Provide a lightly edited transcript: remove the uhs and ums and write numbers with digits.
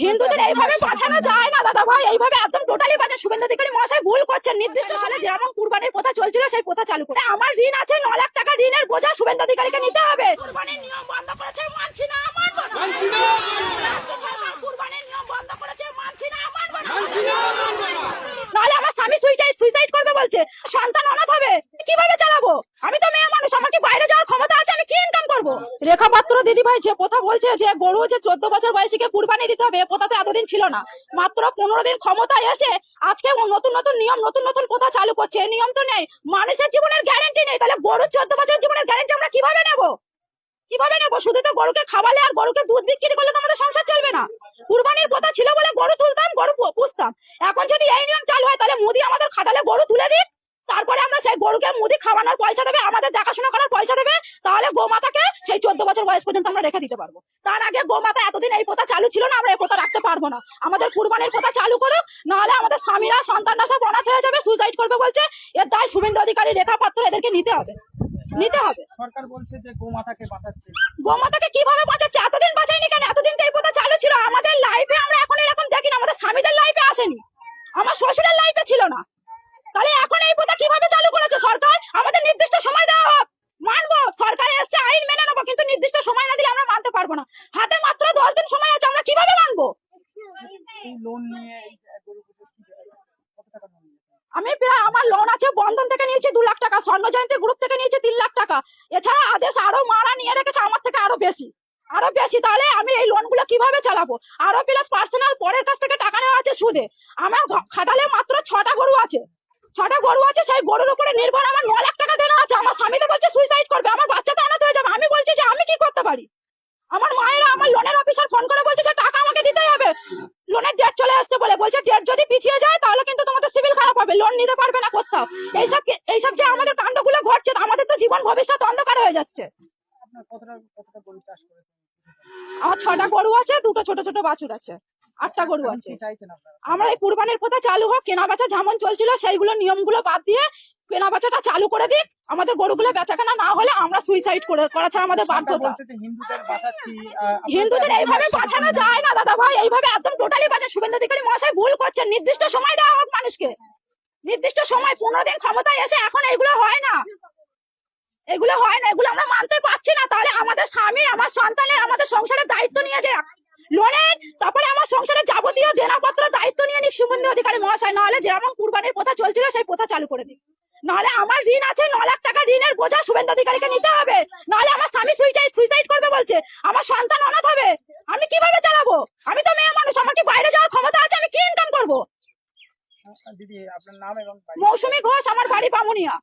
হিন্দুদের এইভাবে বাঁচানো যায় না দাদা ভাই, এইভাবে একদম টোটালি বাঁচা। শুভেন্দু অধিকারী মহাশয় ভুল করছেন। নির্দিষ্ট সময়ে যেমন কুরবানির প্রথা চলছিল সেই প্রথা চালু করে আমার ঋণ আছে 9 লাখ টাকা, ঋণের বোঝা শুভেন্দু অধিকারীকে নিতে হবে। কুরবানির নিয়ম বন্ধ করেছে, মানছি না, মানব না। মানছি না, রাজ্য সরকার কুরবানির নিয়ম বন্ধ করেছে, মানছি না, মানব না। মানছি না, মানব না। নাহলে আমার স্বামী সুইসাইড করবে বলছে, সন্তান অনাথ হবে, কিভাবে চালাবো? আমি তো মেয়ে মানুষ, আমার কি বাইরে যাওয়ার ক্ষমতা আছে? আমি কি ইনকাম করবো? রেখা পাত্র দিদি ভাই যে কথা বলছে যে গরু যে 14 বছর বয়সীকে কুরবানি দিতে হবে, এ কথা তো এতদিন ছিল না। মাত্র 15 দিন ক্ষমতায় এসে আজকে নতুন নতুন নিয়ম, নতুন নতুন কথা চালু করছে। এই নিয়ম তো নেই, মানুষের জীবনের গ্যারান্টি নেই। তাহলে গরুর 14 বছর জীবনের গ্যারান্টি আমরা কিভাবে নেবো? কিভাবে নেবো? শুধু তো গরুকে খাওয়ালে আর গরুকে দুধ বিক্রি করলে তো আমাদের সংসার চলবে না। কুরবানির কথা ছিল বলে গরু তুলতাম, গরু পুষতাম। এখন যদি এই নিয়ম চালু হয় তাহলে মোদি আমাদের খাটালে গরু তুলে দিক, তারপরে আমরা সেই গরুকে মুদি খাওয়ানোর পয়সা দেবে, আমাদের দেখাশোনা করার পয়সা দেবে, তাহলে গোমাতাকে সেই 14 বছর বয়স পর্যন্ত আমরা রেখে দিতে পারবো। তার আগে গোমাতা এতদিন এই প্রথা চালু ছিল না, আমরা এই প্রথা রাখতে পারবো না। আমাদের কুরবানির প্রথা চালু করুক, নাহলে আমাদের স্বামীরা সন্তানরা সব অনাথ হয়ে যাবে, সুইসাইড করবে বলছে। এর দায় শুভেন্দু অধিকারী, রেখা পাত্র এদেরকে নিতে হবে, নিতে হবে। সরকার বলছে যে গোমাতাকে বাঁচাচ্ছে। গোমাতাকে কিভাবে বাঁচাচ্ছে? এতদিন বাঁচায়নি কেন? এতদিন তো এই প্রথা চালু ছিল। আমাদের লাইফে আমরা এখন এরকম দেখি না, আমাদের স্বামীদের লাইফে আসেনি, আমার শ্বশুরের লাইফে ছিল না। তাহলে এখন এই প্রথা কিভাবে চালু করেছে সরকার? আমাদের নির্দিষ্ট সময় দেওয়া হোক, মানবো। সরকারে এসছে, আইন মেনে নেবো, কিন্তু নির্দিষ্ট সময় না দিলে আমরা মানতে পারবো না। হাতে মাত্র 10 দিন সময় আছে, আমরা কিভাবে মানবো? এই লোন নিয়ে গরু কত টাকা লোন নিয়েছে? আমি প্রায়, আমার লোন আছে বন্ধন থেকে নিয়েছি 2 লাখ টাকা, স্বর্ণ জয়ন্তী গ্রুপ থেকে নিয়েছি 3 লাখ টাকা। এছাড়া আদেশ আরো মারা নিয়ে রেখেছে আমার থেকে আরো বেশি। তাহলে আমি এই লোন গুলো কিভাবে চালাবো? আরো প্লাস পার্সোনাল পরের কাছ থেকে টাকা নেওয়া আছে সুদে। আমার খাটালে মাত্র 6টা গরু আছে, 6টা গরু আছে। সেই গরুর উপরে নির্ভর আমার 9 লাখ টাকা দেনা আছে। আমার স্বামী তো বলছে সুইসাইড করবে, আমার বাচ্চা তো অনাথ হয়ে যাবে। আমি বলছি যে আমি কি করতে পারি? আমার মায়েরা, আমার লোনের অফিসার ফোন করে বলছে যে টাকা আমাকে দিতে হবে, লোনের ডেট চলে আসছে বলে। বলছে ডেট যদি পিছিয়ে যায় তাহলে কিন্তু তোমাদের সিভিল খারাপ হবে, লোন নিতে পারবে না কোথাও। এইসব যে আমাদের কাণ্ডগুলো ঘটছে, আমাদের তো জীবন ভবিষ্যৎ অন্ধকার হয়ে যাচ্ছে। আপনার কতটা গরু চাষ করেছেন? আমার 6টা গরু আছে, 2টো ছোট ছোট বাছুর আছে, 8টা গরু আছে। কি চাইছেন আপনারা? আমরা এই কুরবানির প্রথা চালু হোক, কেনা বেচা যেমন চলছিল সেইগুলো নিয়মগুলো বাদ দিয়ে কেনা বেচাটা চালু করে দিক। আমাদের গরুগুলো বেচাকেনা না হলে আমরা সুইসাইড করা ছাড়া আমাদের বাধ্যতা। হিন্দুদের বাঁচাচ্ছি, হিন্দুদের এইভাবে বাঁচানো যায় না দাদা ভাই, এইভাবে একদম টোটালি বাঁচা। শুভেন্দু অধিকারী মহাশয় ভুল করছেন। নির্দিষ্ট সময় দেওয়া হোক মানুষকে, নির্দিষ্ট সময়। 15 দিন ক্ষমতায় এসে এখন এগুলো হয় না, এগুলো আমরা মানতে পারছি না। তাহলে আমাদের স্বামী, আমার সন্তানের, আমাদের সংসারের দায়িত্ব নিয়ে যে লোনের, তারপরে আমার সংসারের যাবতীয় দেনাপত্র দায়িত্ব নিয়ে নিক শুভেন্দু অধিকারী মহাশয়। নাহলে যেমন কুরবানির প্রথা চলছিল সেই প্রথা চালু করে দিক। নাহলে আমার ঋণ আছে 9 লাখ টাকা, ঋণের বোঝা শুভেন্দু অধিকারীকে নিতে হবে। নাহলে আমার স্বামী সুইসাইড করবে বলছে, আমার সন্তান অনাথ হবে, আমি কিভাবে চালাবো? আমি তো মেয়ে মানুষ, আমার কি বাইরে যাওয়ার ক্ষমতা আছে? আমি কি ইনকাম করবো? দিদি আপনার নাম এবং মৌসুমী ঘোষ, আমার বাড়ি বামুনিয়া।